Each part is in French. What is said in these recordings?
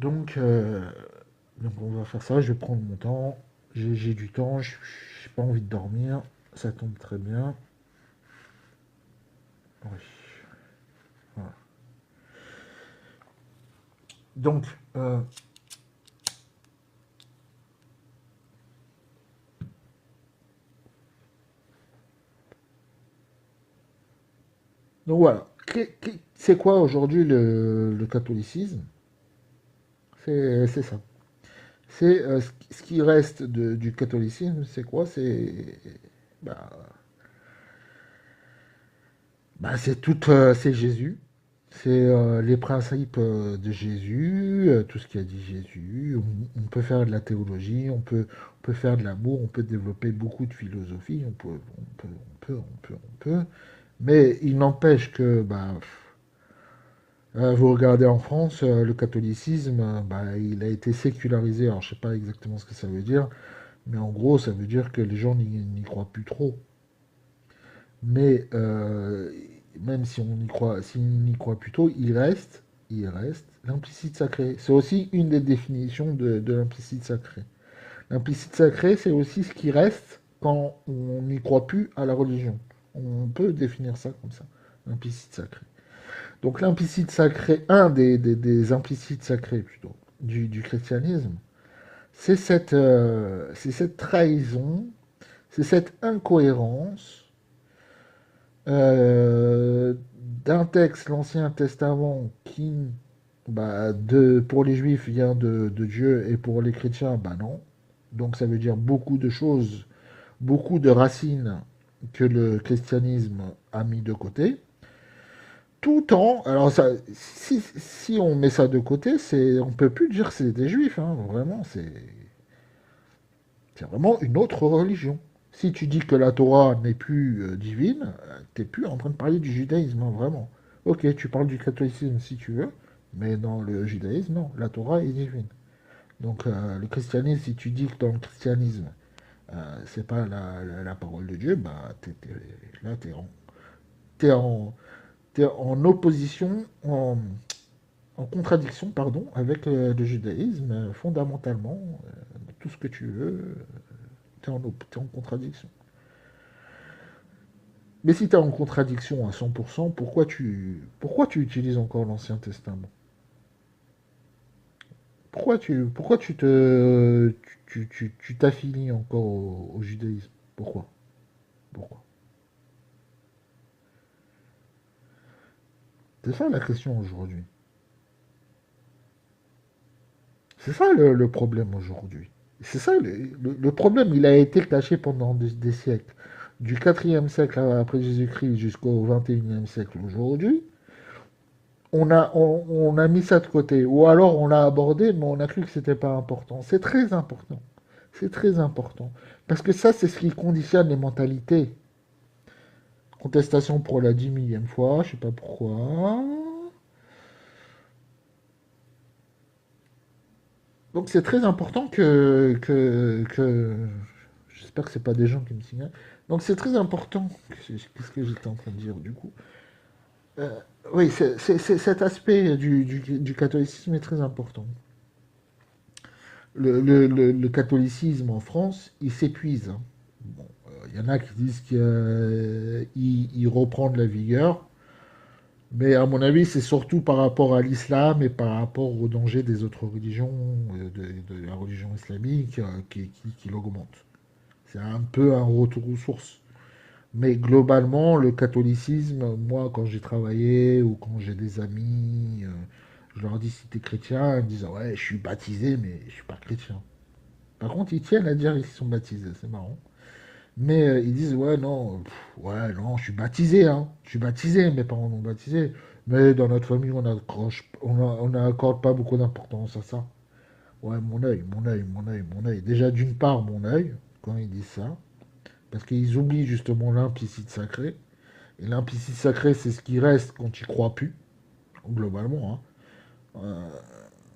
Donc, euh, donc on va faire ça, je vais prendre mon temps. J'ai du temps, j'ai pas envie de dormir. Ça tombe très bien. Oui, voilà. Donc, euh, donc voilà. C'est quoi aujourd'hui le catholicisme? C'est ça. C'est ce qui reste du catholicisme, c'est quoi? Bah, c'est c'est Jésus. C'est les principes de Jésus, tout ce qu'a dit Jésus. On peut faire de la théologie, on peut faire de l'amour, on peut développer beaucoup de philosophie, on peut. Mais il n'empêche que, vous regardez en France, le catholicisme, il a été sécularisé. Alors, je sais pas exactement ce que ça veut dire, mais en gros, ça veut dire que les gens n'y croient plus trop. Mais même si on y croit, s'il n'y croit plus trop, il reste l'implicite sacré. C'est aussi une des définitions de l'implicite sacré. L'implicite sacré, c'est aussi ce qui reste quand on n'y croit plus à la religion. On peut définir ça comme ça, l'implicite sacré. Donc l'implicite sacré, des implicites sacrés plutôt, du christianisme, c'est cette trahison, c'est cette incohérence euh, d'un texte, l'Ancien Testament, qui, pour les Juifs, vient de Dieu et pour les chrétiens, non. Donc ça veut dire beaucoup de choses, beaucoup de racines que le christianisme a mis de côté. Tout en, alors ça, si on met ça de côté, on peut plus dire que c'est des Juifs, hein, vraiment, c'est vraiment une autre religion. Si tu dis que la Torah n'est plus divine, t'es plus en train de parler du judaïsme, hein, vraiment. Ok, tu parles du catholicisme si tu veux, mais dans le judaïsme, non, la Torah est divine. Donc le christianisme, si tu dis que dans le christianisme, c'est pas la parole de Dieu, là, t'es en, t'es en opposition, en contradiction, pardon, avec le judaïsme, fondamentalement, tout ce que tu veux, t'es en contradiction. Mais si tu es en contradiction à 100%, pourquoi tu utilises encore l'Ancien Testament? Pourquoi tu t'affilies encore au judaïsme? Pourquoi? Pourquoi? C'est ça la question aujourd'hui. C'est ça le problème aujourd'hui. C'est ça le problème. Il a été caché pendant des siècles. Du 4e siècle après Jésus-Christ jusqu'au 21e siècle aujourd'hui, on a mis ça de côté. Ou alors on l'a abordé, mais on a cru que c'était pas important. C'est très important. C'est très important. Parce que ça, c'est ce qui conditionne les mentalités. Contestation pour la 10 000e fois, je sais pas pourquoi. Donc c'est très important j'espère que c'est pas des gens qui me signalent. Donc c'est très important. Qu'est-ce que j'étais en train de dire du coup? Euh, oui, cet aspect du catholicisme est très important. Le catholicisme en France, il s'épuise, hein. Bon, il y en a qui disent qu'il reprend de la vigueur, mais à mon avis, c'est surtout par rapport à l'islam et par rapport au danger des autres religions, de la religion islamique, qui l'augmente. C'est un peu un retour aux sources. Mais globalement, le catholicisme, moi, quand j'ai travaillé ou quand j'ai des amis, je leur dis si t'es chrétien, ils me disent ouais, je suis baptisé, mais je suis pas chrétien. Par contre, ils tiennent à dire qu'ils sont baptisés, c'est marrant. Mais ils disent ouais, non, ouais, non, je suis baptisé, hein. Je suis baptisé, mes parents m'ont baptisé. Mais dans notre famille, on n'accorde pas beaucoup d'importance à ça. Ouais, mon œil. Déjà, d'une part, mon œil, quand ils disent ça, parce qu'ils oublient justement l'implicite sacré. Et l'implicite sacré, c'est ce qui reste quand tu crois plus, globalement, hein. Euh,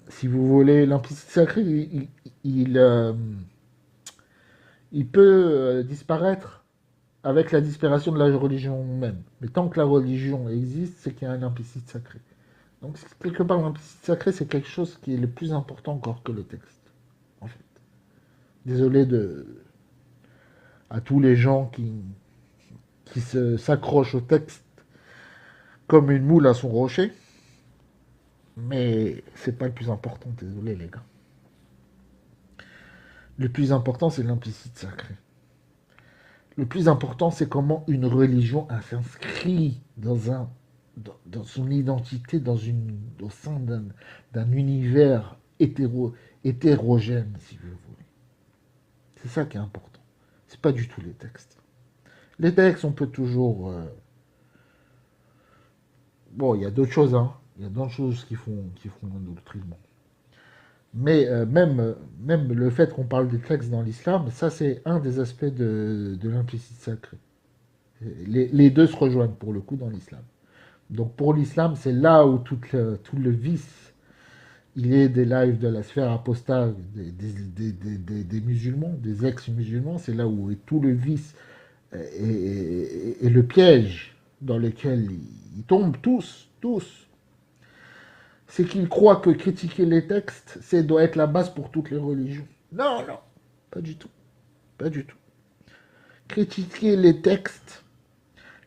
si vous voulez, l'implicite sacré, il peut disparaître avec la disparition de la religion même. Mais tant que la religion existe, c'est qu'il y a un implicite sacré. Donc, quelque part, l'implicite sacré, c'est quelque chose qui est le plus important encore que le texte, en fait. Désolé à tous les gens qui s'accrochent au texte comme une moule à son rocher, mais c'est pas le plus important, désolé les gars. Le plus important, c'est l'implicite sacré. Le plus important, c'est comment une religion s'inscrit dans son identité, au sein d'un univers hétérogène, si vous voulez. C'est ça qui est important. C'est pas du tout les textes. Les textes, on peut toujours. Bon, il y a d'autres choses, hein. Il y a d'autres choses qui font l'endoctrinement. Mais même le fait qu'on parle des textes dans l'islam, ça c'est un des aspects de l'implicite sacré. Les deux se rejoignent pour le coup dans l'islam. Donc pour l'islam, c'est là où tout le vice, il est des lives de la sphère apostale des musulmans, des ex-musulmans, c'est là où est tout le vice et le piège dans lequel ils tombent tous. C'est qu'ils croient que critiquer les textes, doit être la base pour toutes les religions. Non, non, pas du tout. Pas du tout. Critiquer les textes,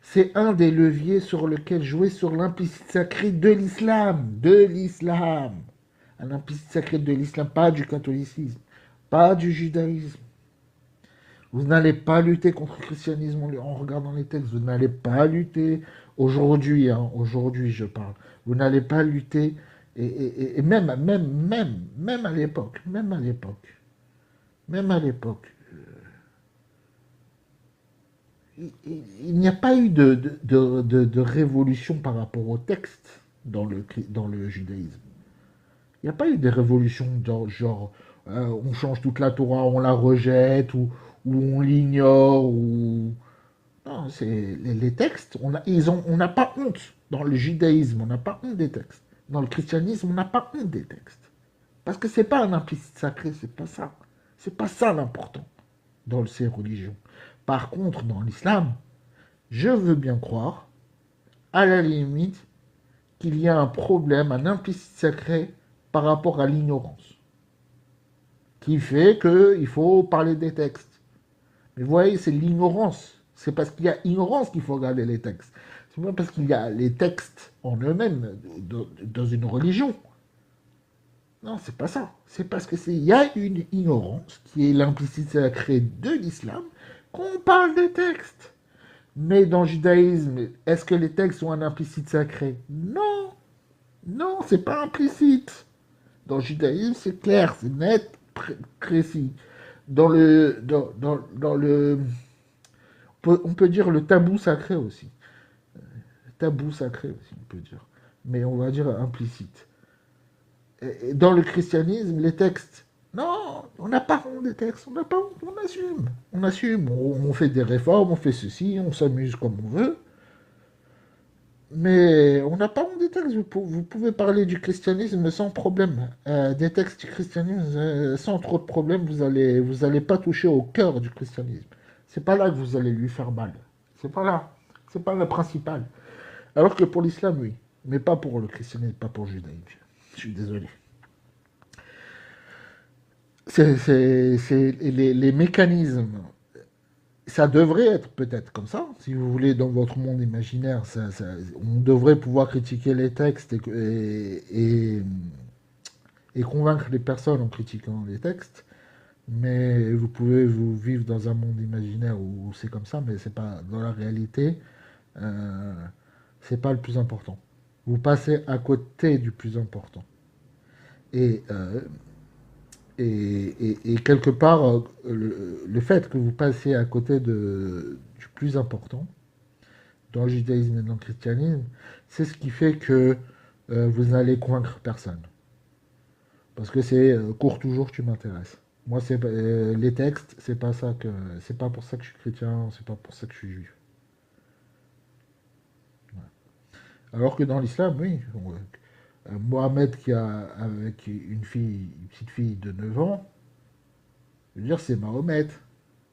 c'est un des leviers sur lequel jouer sur l'implicite sacré de l'islam. De l'islam. Un implicite sacré de l'islam, pas du catholicisme, pas du judaïsme. Vous n'allez pas lutter contre le christianisme en regardant les textes. Vous n'allez pas lutter aujourd'hui, hein, aujourd'hui je parle. Vous n'allez pas lutter, et même à l'époque, même à l'époque, il n'y a pas eu de révolution par rapport au texte dans le judaïsme. Il n'y a pas eu de révolution genre on change toute la Torah, on la rejette, ou on l'ignore, ou... Non, c'est les textes, on n'a pas honte. Dans le judaïsme, on n'a pas honte des textes. Dans le christianisme, on n'a pas honte des textes. Parce que c'est pas un implicite sacré, c'est pas ça. C'est pas ça l'important dans ces religions. Par contre, dans l'islam, je veux bien croire, à la limite, qu'il y a un problème, un implicite sacré par rapport à l'ignorance, qui fait qu'il faut parler des textes. Mais vous voyez, c'est l'ignorance. C'est parce qu'il y a ignorance qu'il faut regarder les textes. C'est pas parce qu'il y a les textes en eux-mêmes dans une religion. Non, c'est pas ça. C'est parce qu'il y a une ignorance qui est l'implicite sacré de l'islam qu'on parle des textes. Mais dans le judaïsme, est-ce que les textes ont un implicite sacré? Non. Non, c'est pas implicite. Dans le judaïsme, c'est clair, c'est net, précis. Dans le on peut dire le tabou sacré aussi. Tabou sacré aussi, on peut dire. Mais on va dire implicite. Et dans le christianisme, les textes, non, on n'a pas honte des textes, on n'a pas honte, on assume. On assume, on fait des réformes, on fait ceci, on s'amuse comme on veut. Mais on n'a pas honte des textes. Vous pouvez parler du christianisme sans problème. Des textes du christianisme sans trop de problème. Vous allez pas toucher au cœur du christianisme. C'est pas là que vous allez lui faire mal. C'est pas là. C'est pas le principal. Alors que pour l'islam, oui. Mais pas pour le christianisme, pas pour le judaïsme. Je suis désolé. Les mécanismes. Ça devrait être peut-être comme ça, si vous voulez, dans votre monde imaginaire. On devrait pouvoir critiquer les textes et convaincre les personnes en critiquant les textes. Mais vous pouvez vous vivre dans un monde imaginaire où c'est comme ça, mais c'est pas dans la réalité. Euh, c'est pas le plus important. Vous passez à côté du plus important. Et, euh, et quelque part, le fait que vous passez à côté du plus important, dans le judaïsme et dans le christianisme, c'est ce qui fait que vous n'allez convaincre personne. Parce que c'est cours toujours, tu m'intéresses. Moi, les textes, c'est pas pour ça que je suis chrétien, c'est pas pour ça que je suis juif. Alors que dans l'islam, oui, Mohamed qui a avec une petite fille de 9 ans, je veux dire, c'est Mahomet.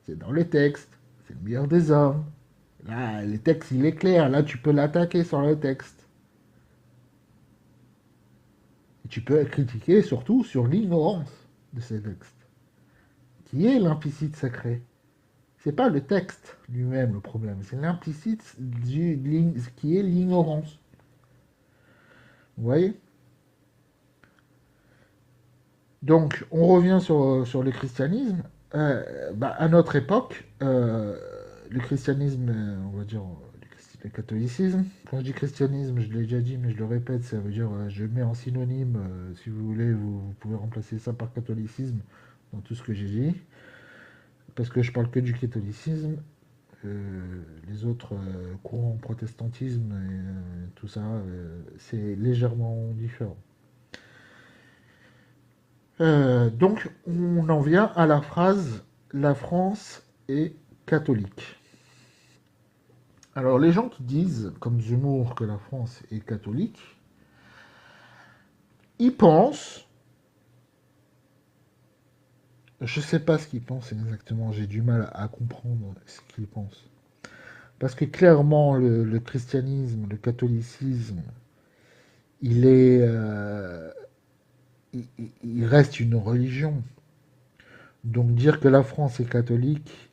C'est dans les textes. C'est le meilleur des hommes. Là, les textes, il est clair. Là, tu peux l'attaquer sur le texte. Et tu peux critiquer surtout sur l'ignorance de ces textes, qui est l'implicite sacré. C'est pas le texte lui-même le problème, c'est l'implicite qui est l'ignorance. Vous voyez? Donc, on revient sur le christianisme. À notre époque, le christianisme, on va dire le catholicisme, quand je dis christianisme, je l'ai déjà dit, mais je le répète, ça veut dire, je mets en synonyme, si vous voulez, vous pouvez remplacer ça par catholicisme dans tout ce que j'ai dit, parce que je parle que du catholicisme. Les autres courants, protestantisme et tout ça, c'est légèrement différent. Donc, on en vient à la phrase la France est catholique. Alors, les gens qui disent, comme Zemmour, que la France est catholique, ils pensent, je ne sais pas ce qu'ils pensent exactement, j'ai du mal à comprendre ce qu'ils pensent. Parce que clairement, le christianisme, le catholicisme, il est, il reste une religion. Donc dire que la France est catholique,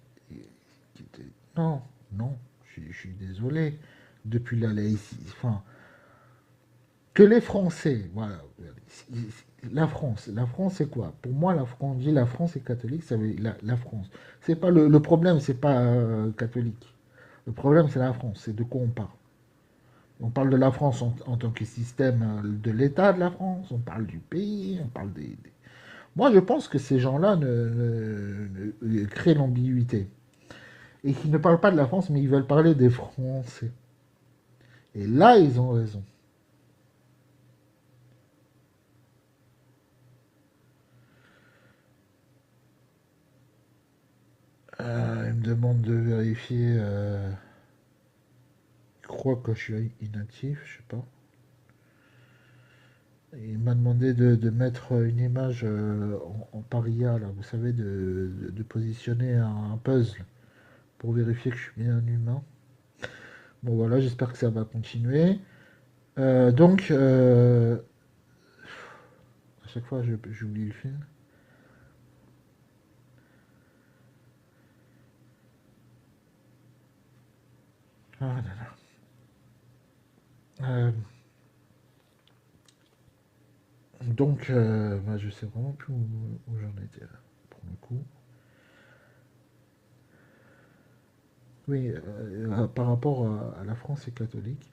non, non, je suis désolé. Depuis la laïcité, enfin, que les Français, voilà, la France c'est quoi? Pour moi, quand on dit la France est catholique, ça veut la France. C'est pas le problème, c'est pas catholique. Le problème, c'est la France. C'est de quoi on parle. On parle de la France en tant que système de l'État de la France. On parle du pays. On parle Moi, je pense que ces gens-là créent l'ambiguïté et qui ne parlent pas de la France, mais ils veulent parler des Français. Et là, ils ont raison. Ils me demandent de vérifier. Je crois que je suis inactif, je sais pas. Il m'a demandé de mettre une image en paria, là, vous savez, de positionner un puzzle pour vérifier que je suis bien un humain. Bon, voilà, j'espère que ça va continuer. Donc, à chaque fois, j'oublie le film. Ah là là. Euh, donc, je sais vraiment plus où j'en étais là, pour le coup. Oui, par rapport à la France et catholique.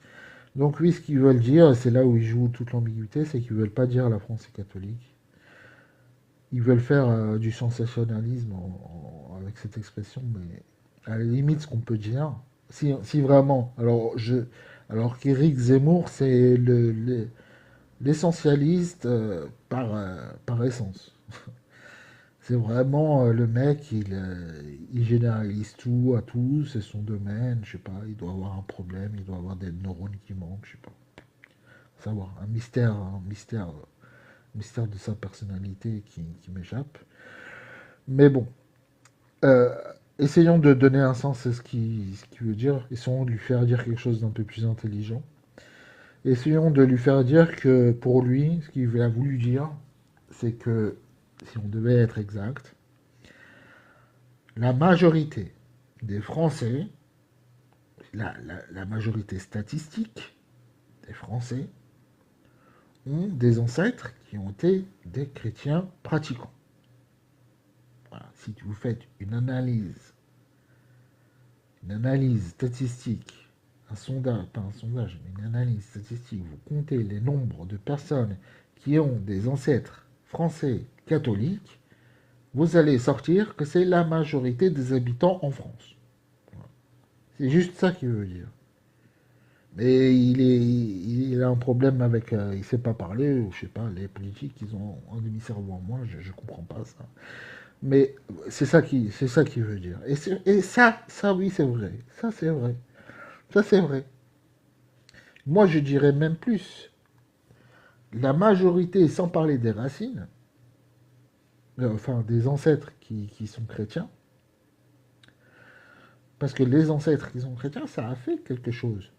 Donc oui, ce qu'ils veulent dire, c'est là où ils jouent toute l'ambiguïté, c'est qu'ils veulent pas dire la France est catholique. Ils veulent faire du sensationnalisme avec cette expression, mais à la limite, ce qu'on peut dire, si vraiment, alors qu'Éric Zemmour, c'est l'essentialiste par essence. C'est vraiment le mec, il généralise tout à tout, c'est son domaine, je sais pas, il doit avoir un problème, il doit avoir des neurones qui manquent, je sais pas. Savoir, un mystère de sa personnalité qui m'échappe. Mais bon, euh, essayons de donner un sens à ce qu'il veut dire, essayons de lui faire dire quelque chose d'un peu plus intelligent. Essayons de lui faire dire que pour lui, ce qu'il a voulu dire, c'est que, si on devait être exact, la majorité des Français, la majorité statistique des Français, ont des ancêtres qui ont été des chrétiens pratiquants. Voilà. Si vous faites une analyse statistique, un sondage, pas un sondage, mais une analyse statistique, vous comptez les nombres de personnes qui ont des ancêtres français catholiques, vous allez sortir que c'est la majorité des habitants en France. Voilà. C'est juste ça qu'il veut dire. Mais il a un problème avec, il sait pas parler, ou je sais pas, les politiques, ils ont un demi-cerveau en moins, je comprends pas ça. Mais c'est ça qui veut dire. Et ça oui, c'est vrai. Ça c'est vrai. Ça c'est vrai. Moi, je dirais même plus. La majorité, sans parler des racines, enfin des ancêtres qui sont chrétiens, parce que les ancêtres qui sont chrétiens, ça a fait quelque chose.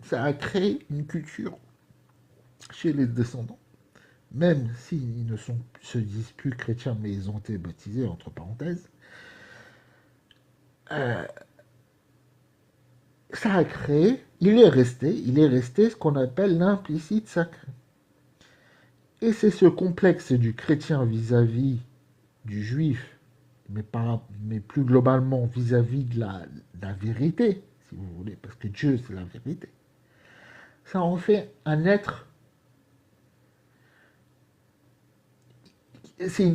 Ça a créé une culture chez les descendants. même s'ils ne se disent plus chrétiens, mais ils ont été baptisés, entre parenthèses, euh, ça a créé, il est resté ce qu'on appelle l'implicite sacré. Et c'est ce complexe du chrétien vis-à-vis du juif, mais plus globalement vis-à-vis de la vérité, si vous voulez, parce que Dieu, c'est la vérité. Ça en fait un être,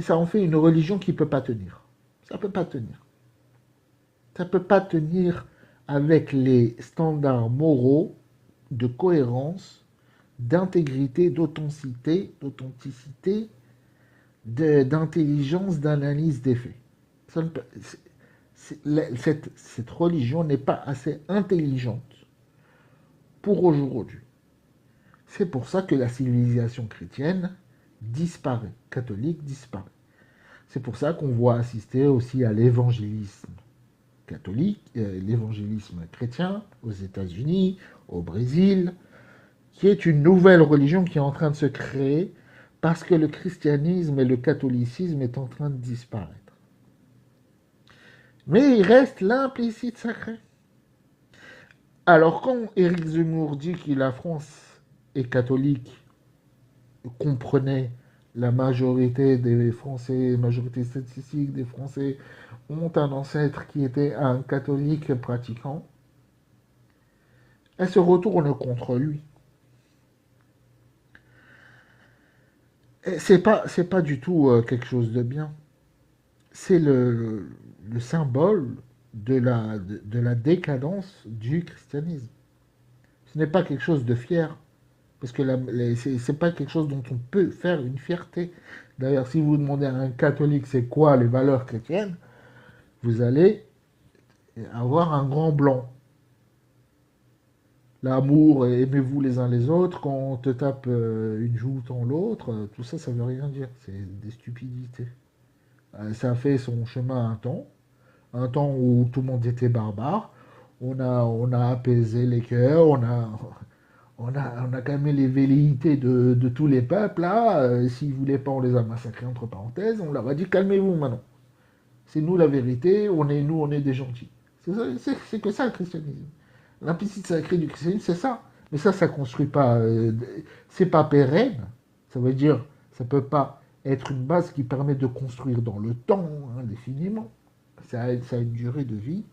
ça en fait une religion qui ne peut pas tenir. Ça ne peut pas tenir. Ça ne peut pas tenir avec les standards moraux de cohérence, d'intégrité, d'authenticité, d'intelligence, d'analyse des faits. Cette religion n'est pas assez intelligente pour aujourd'hui. C'est pour ça que la civilisation chrétienne disparaît, catholique disparaît. C'est pour ça qu'on voit assister aussi à l'évangélisme catholique, l'évangélisme chrétien aux États-Unis, au Brésil, qui est une nouvelle religion qui est en train de se créer parce que le christianisme et le catholicisme est en train de disparaître. Mais il reste l'implicite sacré. Alors quand Éric Zemmour dit que la France est catholique, comprenait la majorité des Français, majorité statistique des Français ont un ancêtre qui était un catholique pratiquant, elle se retourne contre lui. C'est pas du tout quelque chose de bien. C'est le symbole de la décadence du christianisme. Ce n'est pas quelque chose de fier, parce que c'est pas quelque chose dont on peut faire une fierté. D'ailleurs, si vous demandez à un catholique c'est quoi les valeurs chrétiennes, vous allez avoir un grand blanc. L'amour, aimez-vous les uns les autres, quand on te tape une joue dans l'autre, tout ça, ça veut rien dire. C'est des stupidités. Ça a fait son chemin un temps où tout le monde était barbare. On a apaisé les cœurs, on a calmé les velléités de tous les peuples. Là, s'ils voulaient pas, on les a massacrés entre parenthèses. On leur a dit calmez-vous maintenant. C'est nous la vérité, on est des gentils. C'est que ça le christianisme. L'implicite sacré du christianisme, c'est ça. Mais ça construit pas. C'est pas pérenne. Ça veut dire, ça peut pas être une base qui permet de construire dans le temps, indéfiniment. Ça a une durée de vie.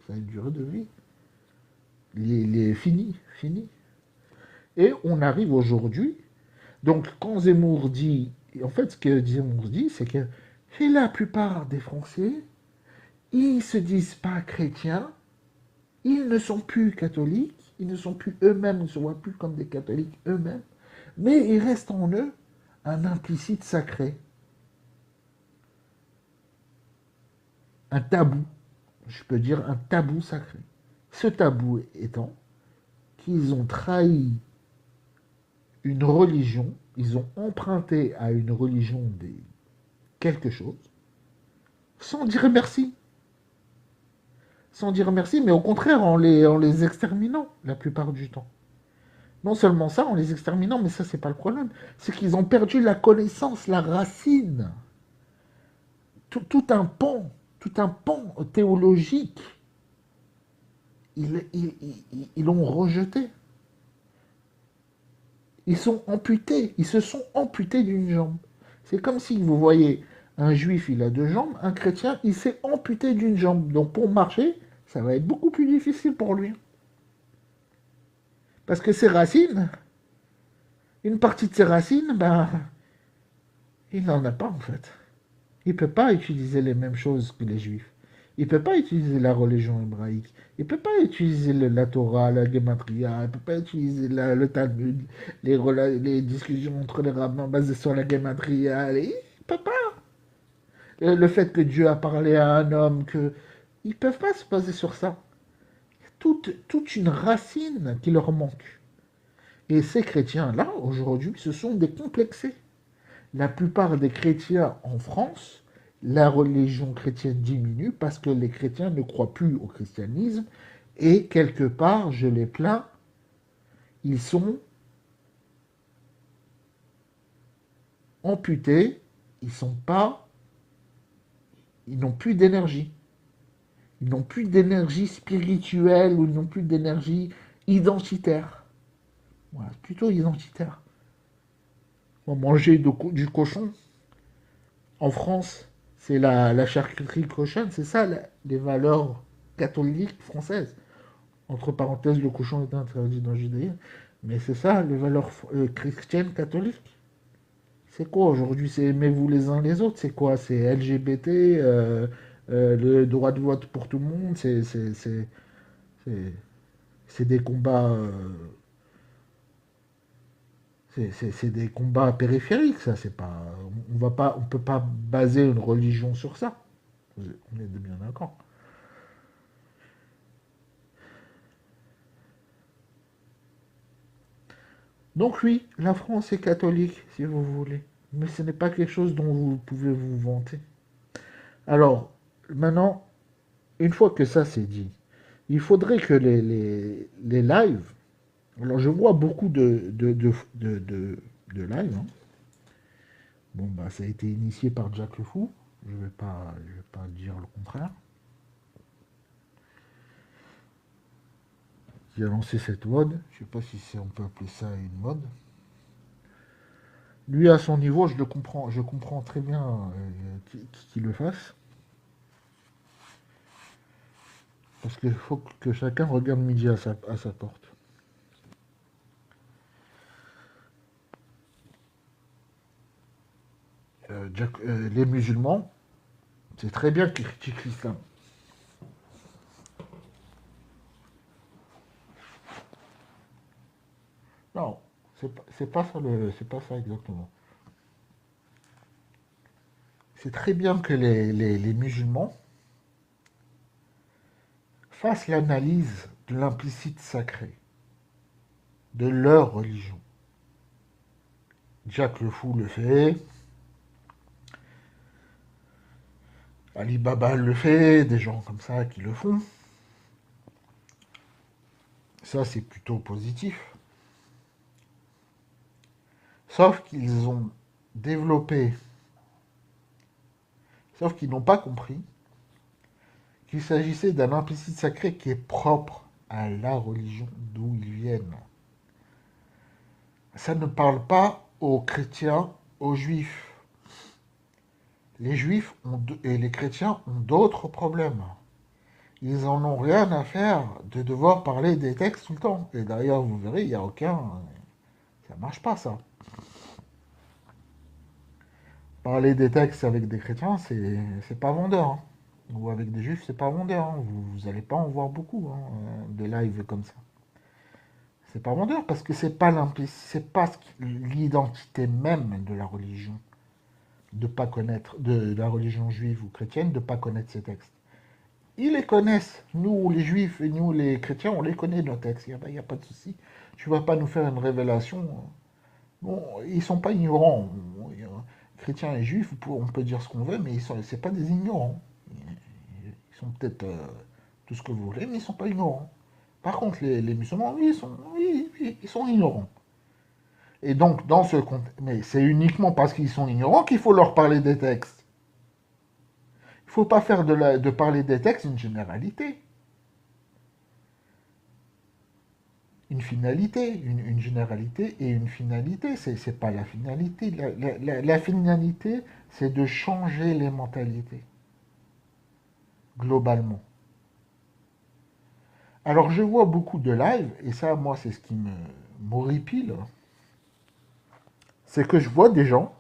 Ça a une durée de vie. Fini, fini. Et on arrive aujourd'hui. Donc, quand Zemmour dit, en fait, ce que Zemmour dit, c'est que et la plupart des Français, ils se disent pas chrétiens, ils ne sont plus catholiques, ils ne sont plus eux-mêmes, ils ne se voient plus comme des catholiques eux-mêmes, mais il reste en eux un implicite sacré, un tabou, je peux dire un tabou sacré. Ce tabou étant qu'ils ont trahi une religion, ils ont emprunté à une religion quelque chose, sans dire merci. Sans dire merci, mais au contraire en les exterminant la plupart du temps. Non seulement ça, en les exterminant, mais ça c'est pas le problème, c'est qu'ils ont perdu la connaissance, la racine, tout un pan théologique, ils l'ont rejeté. Ils sont amputés, ils se sont amputés d'une jambe. C'est comme si vous voyez un juif, il a deux jambes, un chrétien, il s'est amputé d'une jambe. Donc pour marcher, ça va être beaucoup plus difficile pour lui. Parce que ses racines, une partie de ses racines, ben, il n'en a pas en fait. Il ne peut pas utiliser les mêmes choses que les juifs. Il ne peut pas utiliser la religion hébraïque. Il ne peut pas utiliser la Torah, la Gematria. Il ne peut pas utiliser le Talmud, les discussions entre les rabbins basées sur la Gematria. Il ne peut pas. Le fait que Dieu a parlé à un homme, ils ne peuvent pas se baser sur ça. Toute une racine qui leur manque. Et ces chrétiens-là, aujourd'hui, se sont décomplexés. La plupart des chrétiens en France, la religion chrétienne diminue parce que les chrétiens ne croient plus au christianisme et quelque part, je les plains, ils sont amputés, ils sont pas, ils n'ont plus d'énergie. Ils n'ont plus d'énergie spirituelle ou ils n'ont plus d'énergie identitaire. Voilà, plutôt identitaire. Manger du cochon, en France, c'est la charcuterie cochonne, c'est ça les valeurs catholiques françaises. Entre parenthèses, le cochon est interdit dans le judaïsme, mais c'est ça les valeurs chrétiennes catholiques. C'est quoi aujourd'hui? C'est aimez-vous les uns les autres? C'est quoi? C'est LGBT, le droit de vote pour tout le monde? C'est- c'est des combats, c'est des combats périphériques, ça. C'est pas, on va pas, on peut pas baser une religion sur ça. On est bien d'accord. Donc oui, la France est catholique, si vous voulez, mais ce n'est pas quelque chose dont vous pouvez vous vanter. Alors, maintenant, une fois que ça c'est dit, il faudrait que les lives. Alors, je vois beaucoup de lives, hein. Bon, bah, ça a été initié par Jack le Fou. Je vais pas dire le contraire. Qui a lancé cette mode. Je sais pas si on peut appeler ça une mode. Lui, à son niveau, je le comprends. Je comprends très bien qu'il le fasse. Parce qu'il faut que chacun regarde midi à sa porte. Les musulmans, c'est très bien qu'ils critiquent l'islam. Non, c'est pas ça exactement. C'est très bien que les musulmans fassent l'analyse de l'implicite sacré de leur religion. Jack le Fou le fait, Ali Baba le fait, des gens comme ça qui le font. Ça, c'est plutôt positif. Sauf qu'ils ont développé, sauf qu'ils n'ont pas compris qu'il s'agissait d'un implicite sacré qui est propre à la religion d'où ils viennent. Ça ne parle pas aux chrétiens, aux juifs. Les juifs et les chrétiens ont d'autres problèmes. Ils en ont rien à faire de devoir parler des textes tout le temps. Et d'ailleurs, vous verrez, il n'y a aucun... Ça marche pas, ça. Parler des textes avec des chrétiens, c'est pas vendeur, hein. Ou avec des juifs, c'est pas vendeur, hein. Vous allez pas en voir beaucoup, hein, des lives comme ça. C'est pas vendeur parce que c'est pas l'identité même de la religion de pas connaître de la religion juive ou chrétienne de pas connaître ces textes. Ils les connaissent. Nous, les juifs et nous, les chrétiens, on les connaît, nos textes. Il y a pas de souci. Tu vas pas nous faire une révélation. Bon, ils sont pas ignorants. Chrétiens et juifs, on peut dire ce qu'on veut, mais c'est pas des ignorants. Ils sont peut-être tout ce que vous voulez, mais ils sont pas ignorants. Par contre, les musulmans, oui, ils sont ignorants. Et donc, dans ce contexte, mais c'est uniquement parce qu'ils sont ignorants qu'il faut leur parler des textes. Il ne faut pas faire de parler des textes une généralité. Une finalité, une généralité et une finalité. C'est pas la finalité. La finalité, c'est de changer les mentalités, globalement. Alors, je vois beaucoup de lives, et ça, moi, c'est ce qui m'horripile, c'est que je vois des gens,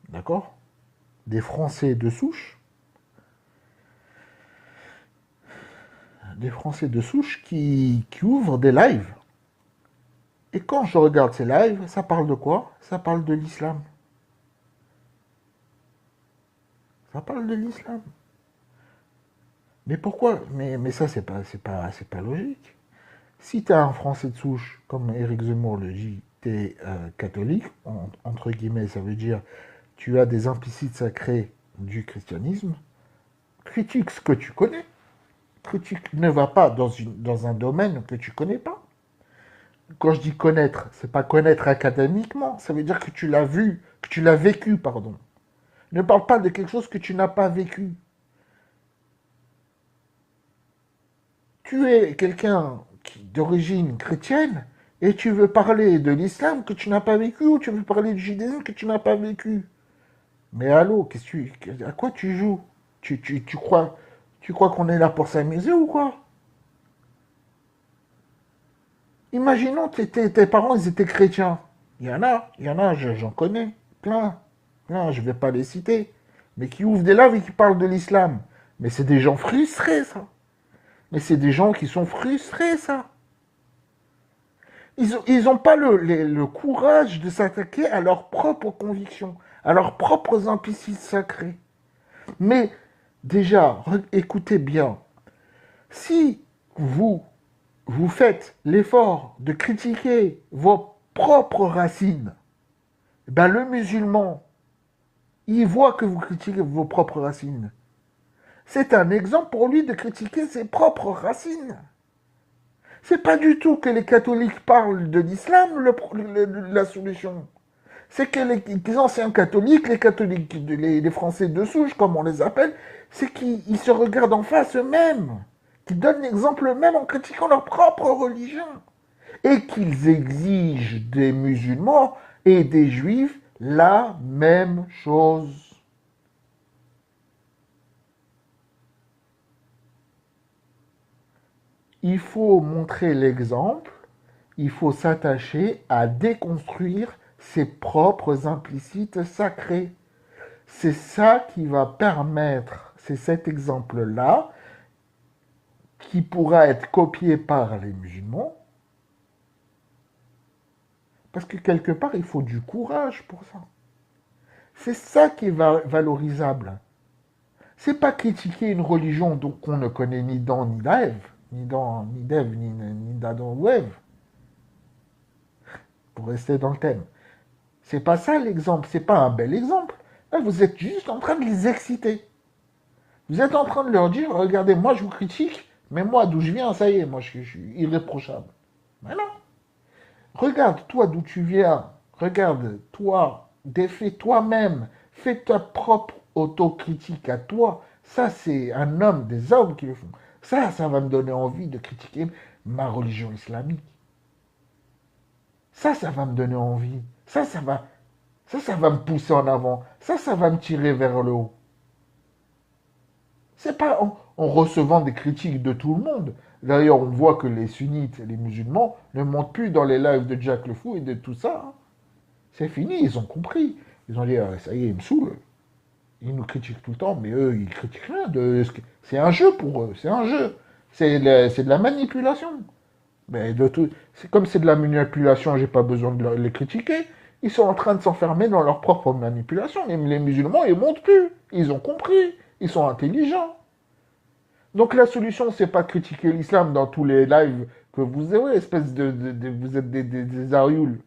d'accord, des Français de souche, qui ouvrent des lives. Et quand je regarde ces lives, ça parle de quoi? Ça parle de l'islam. Ça parle de l'islam. Mais pourquoi? Mais ça, c'est pas logique. Si tu as un Français de souche, comme Éric Zemmour le dit, tu es catholique, entre guillemets, ça veut dire tu as des implicites sacrés du christianisme, critique ce que tu connais. Critique ne va pas dans un domaine que tu connais pas. quand je dis connaître, c'est pas connaître académiquement, ça veut dire que tu l'as vu, que tu l'as vécu, pardon. Ne parle pas de quelque chose que tu n'as pas vécu. Tu es quelqu'un d'origine chrétienne et tu veux parler de l'islam que tu n'as pas vécu ou tu veux parler du judaïsme que tu n'as pas vécu. Mais allô, à quoi tu joues tu crois qu'on est là pour s'amuser ou quoi? Imaginons que tes parents ils étaient chrétiens. Il y en a, j'en connais, plein, plein, je vais pas les citer, mais qui ouvrent des livres et qui parlent de l'islam. Mais c'est des gens frustrés, ça. Mais c'est des gens qui sont frustrés, ça. Ils ont pas le courage de s'attaquer à leurs propres convictions, à leurs propres implicites sacrés. Mais déjà, écoutez bien, si vous faites l'effort de critiquer vos propres racines, ben le musulman, il voit que vous critiquez vos propres racines. C'est un exemple pour lui de critiquer ses propres racines. C'est pas du tout que les catholiques parlent de l'islam la solution. C'est que les anciens catholiques, les catholiques, les Français de souche, comme on les appelle, c'est qu'ils se regardent en face eux-mêmes, qu'ils donnent l'exemple eux-mêmes en critiquant leur propre religion, et qu'ils exigent des musulmans et des juifs la même chose. Il faut montrer l'exemple, il faut s'attacher à déconstruire ses propres implicites sacrés. C'est ça qui va permettre, c'est cet exemple-là, qui pourra être copié par les musulmans, parce que quelque part, il faut du courage pour ça. C'est ça qui est valorisable. C'est pas critiquer une religion qu'on ne connaît ni Dan ni d'Ève, ni d'Ève, ni d'Adam ou Ève, pour rester dans le thème. C'est pas ça l'exemple, c'est pas un bel exemple. Là, vous êtes juste en train de les exciter. Vous êtes en train de leur dire, regardez, moi je vous critique, mais moi d'où je viens, ça y est, moi je suis irréprochable. Mais non. Regarde toi d'où tu viens. Regarde toi, défais toi-même. Fais ta propre autocritique à toi. Ça, c'est un homme, des hommes qui le font. Ça va me donner envie de critiquer ma religion islamique. Ça va me donner envie. Ça va me pousser en avant. Ça va me tirer vers le haut. C'est pas en recevant des critiques de tout le monde. D'ailleurs, on voit que les sunnites et les musulmans ne montent plus dans les lives de Jack le Fou et de tout ça. Hein. C'est fini, ils ont compris. Ils ont dit, ah, ça y est, ils me saoulent. Ils nous critiquent tout le temps, mais eux, ils critiquent rien. C'est un jeu pour eux, c'est un jeu. C'est de la manipulation. Mais comme c'est de la manipulation, j'ai pas besoin de les critiquer. Ils sont en train de s'enfermer dans leur propre manipulation. Les musulmans, ils montent plus. Ils ont compris. Ils sont intelligents. Donc la solution, c'est pas de critiquer l'islam dans tous les lives que vous avez, espèce vous êtes des arioles.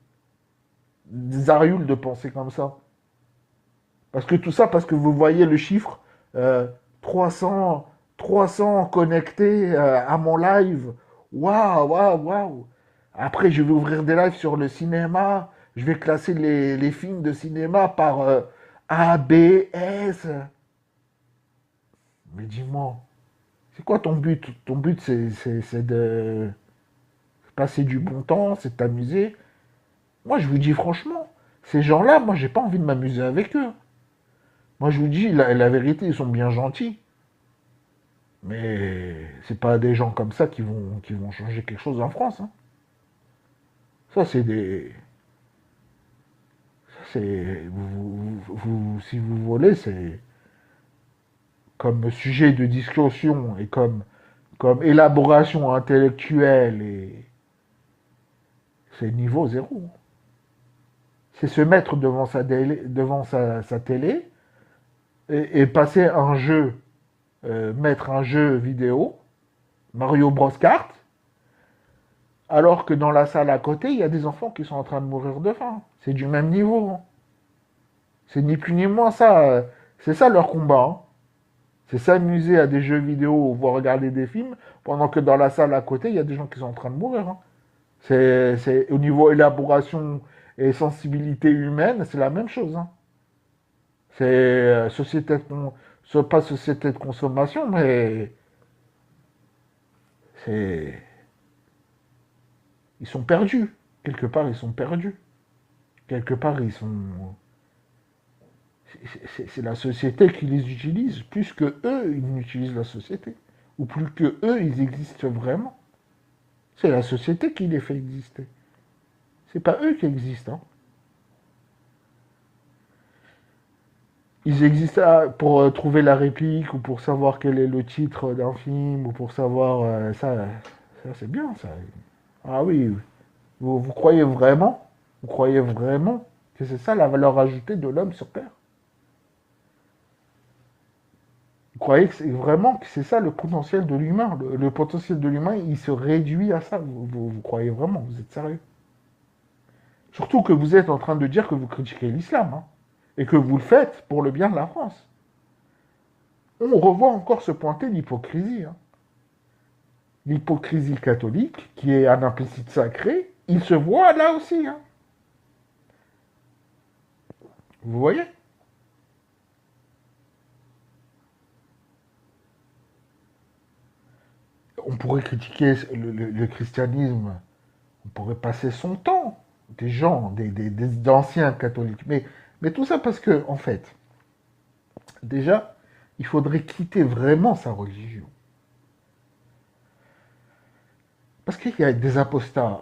Des arioles de penser comme ça. Parce que tout ça, parce que vous voyez le chiffre 300, 300 connectés à mon live. Waouh, waouh, waouh. Après, je vais ouvrir des lives sur le cinéma. Je vais classer les films de cinéma par A, B, S. Mais dis-moi, c'est quoi ton but? Ton but, c'est de passer du bon temps, c'est de t'amuser. Moi, je vous dis franchement, ces gens-là, moi, j'ai pas envie de m'amuser avec eux. Moi, je vous dis, la vérité, ils sont bien gentils. Mais c'est pas des gens comme ça qui vont changer quelque chose en France. Hein. Ça, c'est des. C'est. Si vous voulez, c'est comme sujet de discussion et comme élaboration intellectuelle et c'est niveau zéro. C'est se mettre devant sa télé et passer un jeu, mettre un jeu vidéo, Mario Bros Kart, alors que dans la salle à côté, il y a des enfants qui sont en train de mourir de faim. C'est du même niveau. Hein. C'est ni plus ni moins ça. C'est ça leur combat. Hein. C'est s'amuser à des jeux vidéo ou voir regarder des films, pendant que dans la salle à côté, il y a des gens qui sont en train de mourir. Hein. Au niveau élaboration et sensibilité humaine, c'est la même chose, hein. C'est pas société de consommation, mais c'est, ils sont perdus. Quelque part, ils sont perdus. Quelque part, ils sont, c'est la société qui les utilise plus que eux, ils n'utilisent la société, ou plus que eux, ils existent vraiment. C'est la société qui les fait exister. C'est pas eux qui existent, hein. Ils existent pour trouver la réplique ou pour savoir quel est le titre d'un film ou pour savoir ça c'est bien ça. Ah oui, vous croyez vraiment, vous croyez vraiment que c'est ça la valeur ajoutée de l'homme sur Terre? Vous croyez que c'est vraiment que c'est ça le potentiel de l'humain? Le potentiel de l'humain, il se réduit à ça. Vous croyez vraiment? Vous êtes sérieux? Surtout que vous êtes en train de dire que vous critiquez l'islam, hein, et que vous le faites pour le bien de la France. On revoit encore se pointer l'hypocrisie, hein. L'hypocrisie catholique, qui est un implicite sacré, il se voit là aussi, hein. Vous voyez? On pourrait critiquer le christianisme, on pourrait passer son temps, des gens, des anciens catholiques, mais tout ça parce que, en fait, déjà, il faudrait quitter vraiment sa religion. Parce qu'il y a des apostats.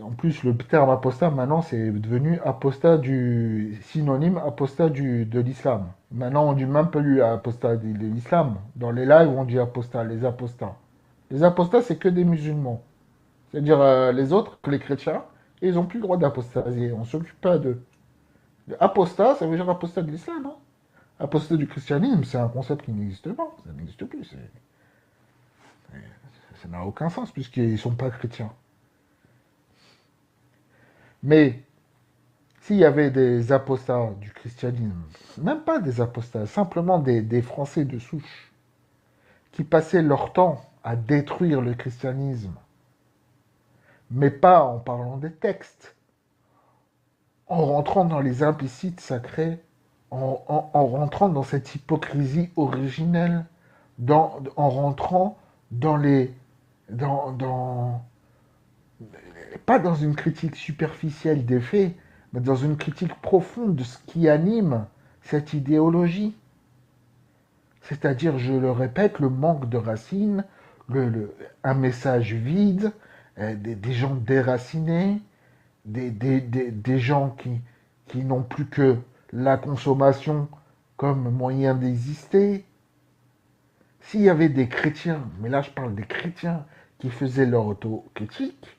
En plus, le terme apostat, maintenant, c'est devenu apostat du synonyme apostat de l'islam. Maintenant, on dit même plus apostat de l'islam. Dans les lives, on dit apostat, les apostats. Les apostats, c'est que des musulmans. C'est-à-dire les autres, que les chrétiens, ils n'ont plus le droit d'apostasier. On ne s'occupe pas d'eux. Apostat, ça veut dire apostat de l'islam, hein. Apostat du christianisme, c'est un concept qui n'existe pas. Ça n'existe plus. Ça n'a aucun sens puisqu'ils ne sont pas chrétiens. Mais s'il y avait des apostats du christianisme, même pas des apostats, simplement des Français de souche, qui passaient leur temps à détruire le christianisme, mais pas en parlant des textes, en rentrant dans les implicites sacrés, en rentrant dans cette hypocrisie originelle, en rentrant dans les... dans, pas dans une critique superficielle des faits, mais dans une critique profonde de ce qui anime cette idéologie. C'est-à-dire, je le répète, le manque de racines, un message vide, des gens déracinés, des gens qui n'ont plus que la consommation comme moyen d'exister. S'il y avait des chrétiens, mais là je parle des chrétiens qui faisaient leur autocritique,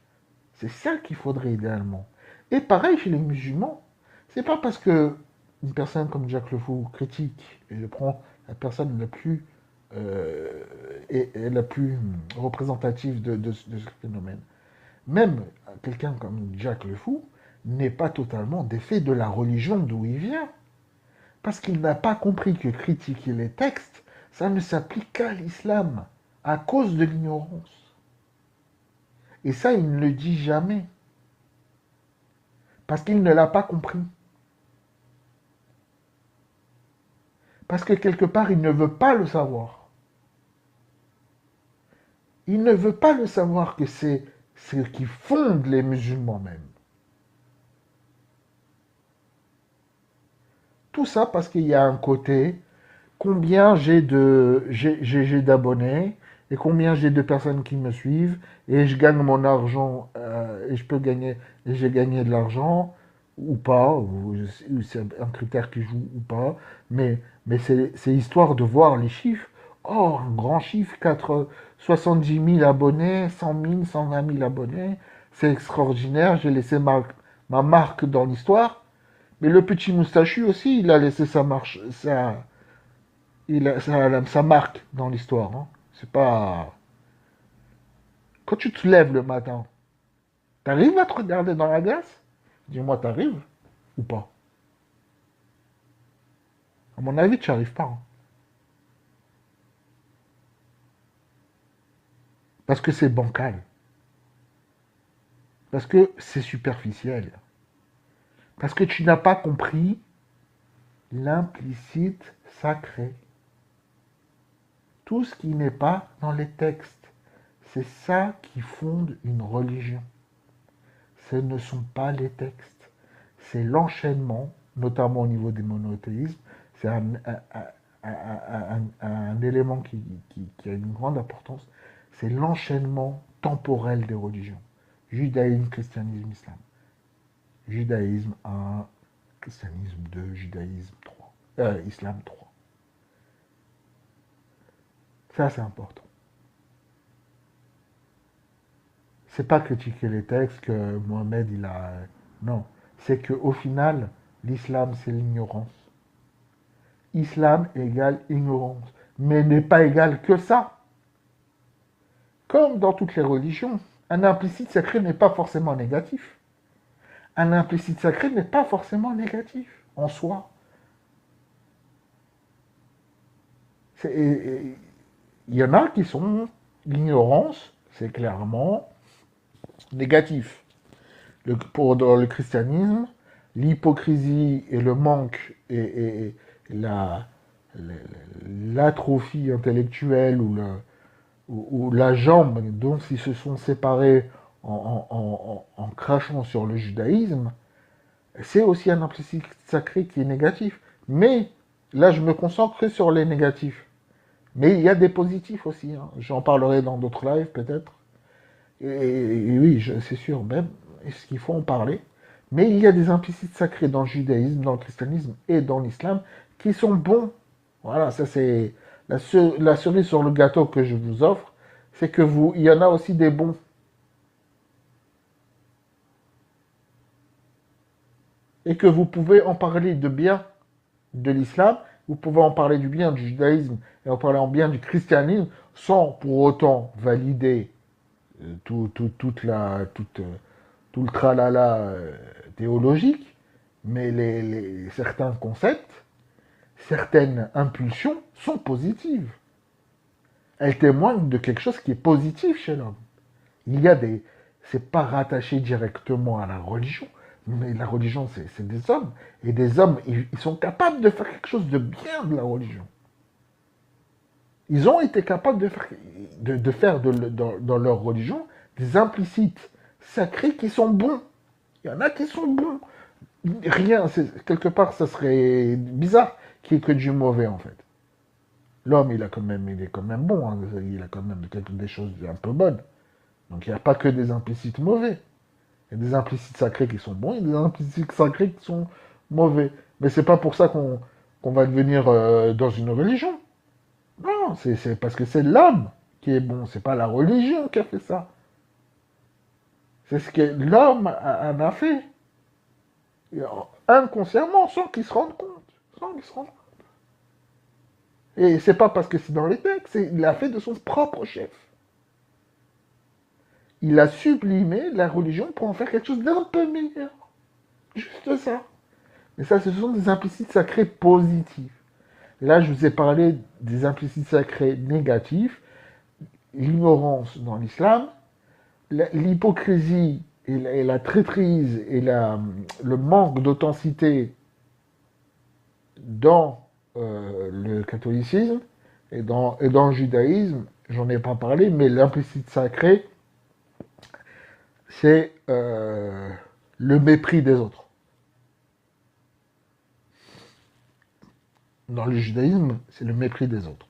c'est ça qu'il faudrait idéalement. Et pareil chez les musulmans. C'est pas parce que une personne comme Jacques Le Fou critique, et je prends la personne la plus, euh, et la plus représentative de ce phénomène. Même quelqu'un comme Jacques Le Fou n'est pas totalement défait de la religion d'où il vient. Parce qu'il n'a pas compris que critiquer les textes, ça ne s'applique qu'à l'islam, à cause de l'ignorance. Et ça, il ne le dit jamais. Parce qu'il ne l'a pas compris. Parce que quelque part, il ne veut pas le savoir. Il ne veut pas le savoir que c'est ce qui fonde les musulmans même. Tout ça parce qu'il y a un côté, combien j'ai d'abonnés et combien j'ai de personnes qui me suivent et je gagne mon argent et je peux gagner et j'ai gagné de l'argent ou pas, ou c'est un critère qui joue ou pas, mais c'est histoire de voir les chiffres. Oh, un grand chiffre, 70 000 abonnés, 100 000, 120 000 abonnés, c'est extraordinaire, j'ai laissé ma marque dans l'histoire. Mais le petit moustachu aussi, il a laissé sa marche, sa marque dans l'histoire, hein. C'est pas. Quand tu te lèves le matin, t'arrives à te regarder dans la glace? Dis-moi, t'arrives ou pas? À mon avis, tu n'y arrives pas, hein. Parce que c'est bancal. Parce que c'est superficiel. Parce que tu n'as pas compris l'implicite sacré. Tout ce qui n'est pas dans les textes. C'est ça qui fonde une religion. Ce ne sont pas les textes. C'est l'enchaînement, notamment au niveau des monothéismes. C'est un élément qui a une grande importance. C'est l'enchaînement temporel des religions. Judaïsme, christianisme, islam. Judaïsme 1, christianisme 2, judaïsme 3, islam 3. Ça, c'est important. C'est pas critiquer les textes que Mohamed, il a... Non. C'est qu'au final, l'islam, c'est l'ignorance. Islam égale ignorance. Mais n'est pas égal que ça. Comme dans toutes les religions, un implicite sacré n'est pas forcément négatif. Un implicite sacré n'est pas forcément négatif en soi. Il y en a qui sont... L'ignorance, c'est clairement négatif. Dans le christianisme, l'hypocrisie et le manque et l'atrophie intellectuelle ou la jambe dont ils se sont séparés en crachant sur le judaïsme, c'est aussi un implicite sacré qui est négatif. Mais là, je me concentre que sur les négatifs. Mais il y a des positifs aussi. Hein. J'en parlerai dans d'autres lives peut-être. Et oui, c'est sûr, même, est-ce qu'il faut en parler? Mais il y a des implicites sacrés dans le judaïsme, dans le christianisme et dans l'islam qui sont bons. Voilà, ça c'est la cerise sur le gâteau que je vous offre, c'est que il y en a aussi des bons. Et que vous pouvez en parler de bien de l'islam, vous pouvez en parler du bien du judaïsme et en parler en bien du christianisme sans pour autant valider tout le tralala théologique, mais certains concepts, certaines impulsions sont positives. Elles témoignent de quelque chose qui est positif chez l'homme. Il y a des... C'est pas rattaché directement à la religion, mais la religion, c'est des hommes. Et des hommes, ils sont capables de faire quelque chose de bien de la religion. Ils ont été capables de faire dans leur religion des implicites sacrés qui sont bons. Il y en a qui sont bons. Rien, quelque part, ça serait bizarre qu'il n'y ait que du mauvais, en fait. L'homme, il est quand même bon. Hein. Il a quand même des choses un peu bonnes. Donc, il n'y a pas que des implicites mauvais. Il y a des implicites sacrés qui sont bons et des implicites sacrés qui sont mauvais. Mais c'est pas pour ça qu'on va devenir dans une religion. Non, c'est parce que c'est l'homme qui est bon. C'est pas la religion qui a fait ça. C'est ce que l'homme en a fait. Inconsciemment, sans qu'il se rende compte. Sans qu'il se rende compte. Et c'est pas parce que c'est dans les textes, il l'a fait de son propre chef. Il a sublimé la religion pour en faire quelque chose d'un peu meilleur. Juste ça. Mais ça, ce sont des implicites sacrés positifs. Là, je vous ai parlé des implicites sacrés négatifs, l'ignorance dans l'islam, l'hypocrisie et la traîtrise et le manque d'authenticité dans le catholicisme et dans le judaïsme, j'en ai pas parlé, mais l'implicite sacré, c'est le mépris des autres. Dans le judaïsme, c'est le mépris des autres.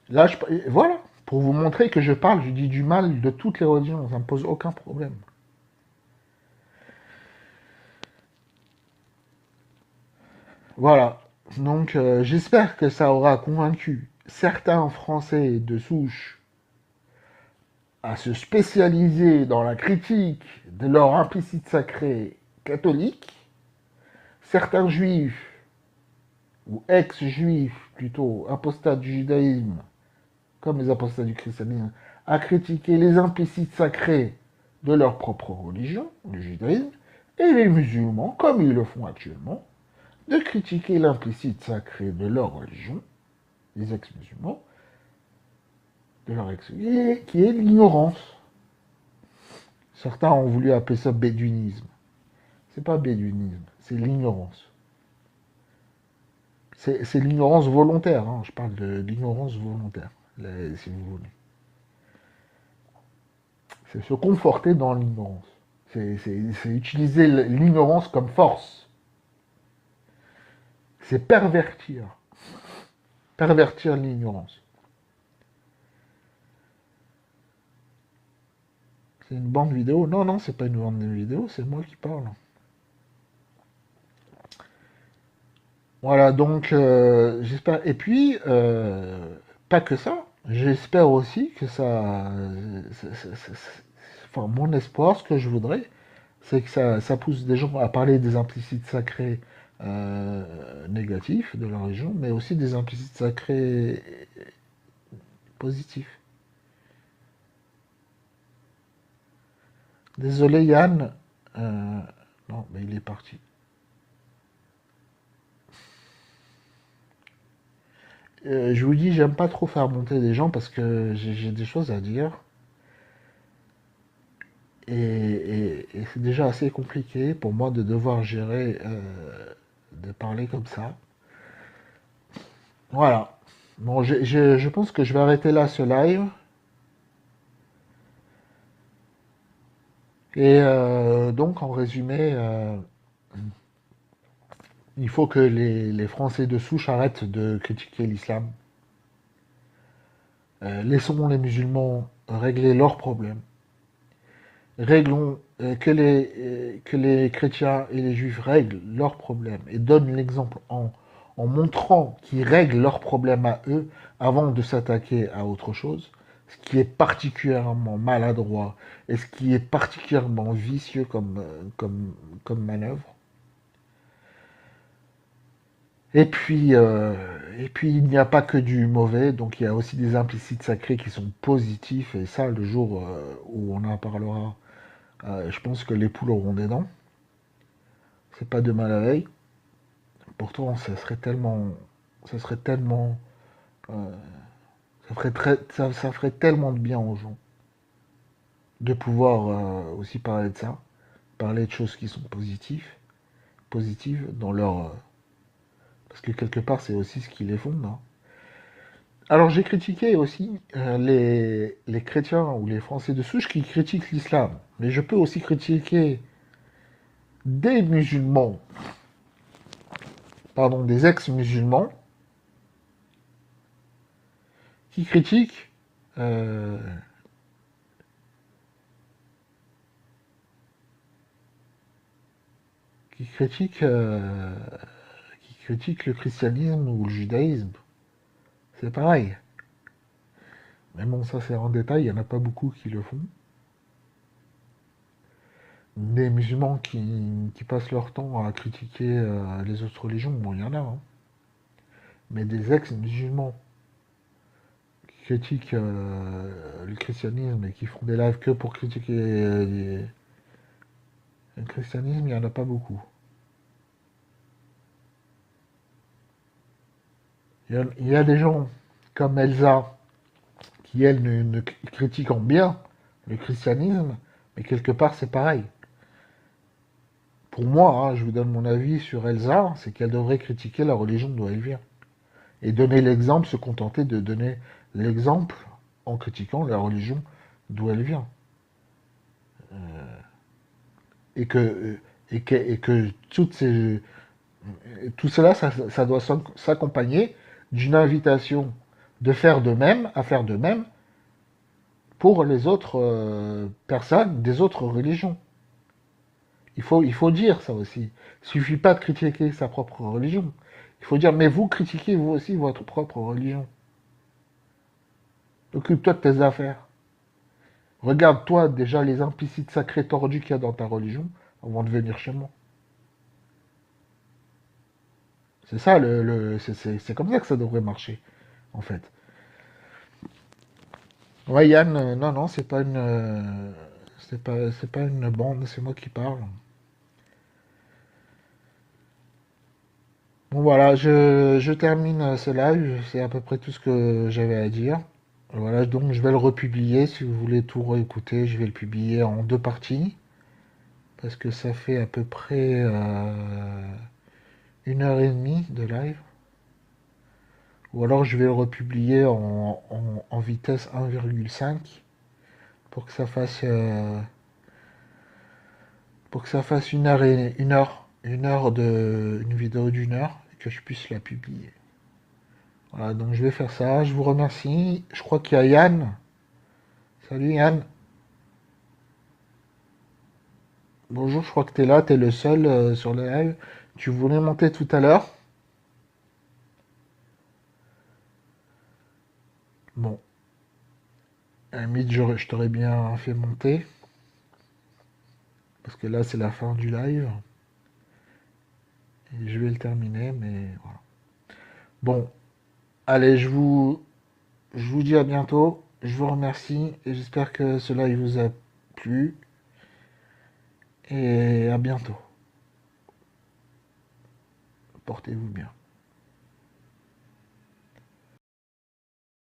Là, voilà, pour vous montrer que je dis du mal de toutes les religions, ça ne me pose aucun problème. Voilà, donc j'espère que ça aura convaincu certains Français de souche à se spécialiser dans la critique de leur implicite sacré catholique, certains juifs, ou ex-juifs plutôt, apostats du judaïsme, comme les apostats du christianisme, à critiquer les implicites sacrés de leur propre religion, le judaïsme, et les musulmans, comme ils le font actuellement, de critiquer l'implicite sacré de leur religion, les ex-musulmans, qui est l'ignorance. Certains ont voulu appeler ça bédouinisme. C'est pas bédouinisme, c'est l'ignorance. C'est l'ignorance volontaire, hein. Je parle de l'ignorance volontaire, si vous voulez. C'est se conforter dans l'ignorance. C'est utiliser l'ignorance comme force. C'est pervertir. Pervertir l'ignorance. C'est une bande vidéo? Non, non, c'est pas une bande vidéo, c'est moi qui parle. Voilà, donc j'espère. Et puis, pas que ça. J'espère aussi que enfin, mon espoir, ce que je voudrais, c'est que ça pousse des gens à parler des implicites sacrés négatifs de la région, mais aussi des implicites sacrés positifs. Désolé Yann, euh, non, mais il est parti. Je vous dis, j'aime pas trop faire monter des gens parce que j'ai des choses à dire. Et c'est déjà assez compliqué pour moi de devoir gérer, de parler comme ça. Voilà. Bon, je pense que je vais arrêter là ce live. Et donc, en résumé, il faut que les Français de souche arrêtent de critiquer l'islam. Laissons les musulmans régler leurs problèmes. Réglons que les chrétiens et les juifs règlent leurs problèmes et donnent l'exemple en montrant qu'ils règlent leurs problèmes à eux avant de s'attaquer à autre chose, ce qui est particulièrement maladroit et ce qui est particulièrement vicieux comme manœuvre. Et puis, il n'y a pas que du mauvais, donc il y a aussi des implicites sacrés qui sont positifs, et ça, le jour où on en parlera, je pense que les poules auront des dents. C'est pas demain la veille. Pourtant, ça serait tellement, euh, ça ferait tellement de bien aux gens de pouvoir aussi parler de ça, parler de choses qui sont positives dans parce que quelque part, c'est aussi ce qui les fonde, hein. Alors, j'ai critiqué aussi les chrétiens ou les Français de souche qui critiquent l'islam, mais je peux aussi critiquer des musulmans, pardon, des ex-musulmans qui critiquent euh, qui critiquent, euh, qui critiquent le christianisme ou le judaïsme. C'est pareil. Mais bon, ça c'est en détail, il n'y en a pas beaucoup qui le font. Des musulmans qui passent leur temps à critiquer les autres religions, bon, il y en a, hein. Mais des ex-musulmans qui critiquent le christianisme et qui font des lives que pour critiquer le christianisme, il n'y en a pas beaucoup. Il y a des gens comme Elsa qui, elle, ne critiquent en bien le christianisme, mais quelque part, c'est pareil. Pour moi, hein, je vous donne mon avis sur Elsa, c'est qu'elle devrait critiquer la religion d'où elle vient. Et donner l'exemple, se contenter de donner l'exemple en critiquant la religion d'où elle vient. Et que tout cela, ça doit s'accompagner d'une invitation de faire de même, à faire de même pour les autres personnes des autres religions. Il faut dire ça aussi. Il ne suffit pas de critiquer sa propre religion. Il faut dire, mais vous critiquez vous aussi votre propre religion. Occupe-toi de tes affaires. Regarde-toi déjà les implicites sacrés tordus qu'il y a dans ta religion avant de venir chez moi. C'est ça, c'est comme ça que ça devrait marcher, en fait. Ouais, Yann, non, non, c'est pas une bande, c'est moi qui parle. Bon, voilà, je termine ce live, c'est à peu près tout ce que j'avais à dire. Voilà, donc je vais le republier. Si vous voulez tout réécouter, je vais le publier en deux parties. Parce que ça fait à peu près 1 heure et demie de live. Ou alors je vais le republier en vitesse 1,5 pour que ça fasse une heure de une vidéo d'1 heure et que je puisse la publier. Voilà, donc je vais faire ça. Je vous remercie. Je crois qu'il y a Yann. Salut Yann. Bonjour, je crois que tu es là, tu es le seul sur le live. Tu voulais monter tout à l'heure. Bon, à la limite, je t'aurais bien fait monter. Parce que là, c'est la fin du live. Et je vais le terminer, mais voilà. Bon, allez, je vous dis à bientôt. Je vous remercie et j'espère que ce live vous a plu. Et à bientôt. Portez-vous bien.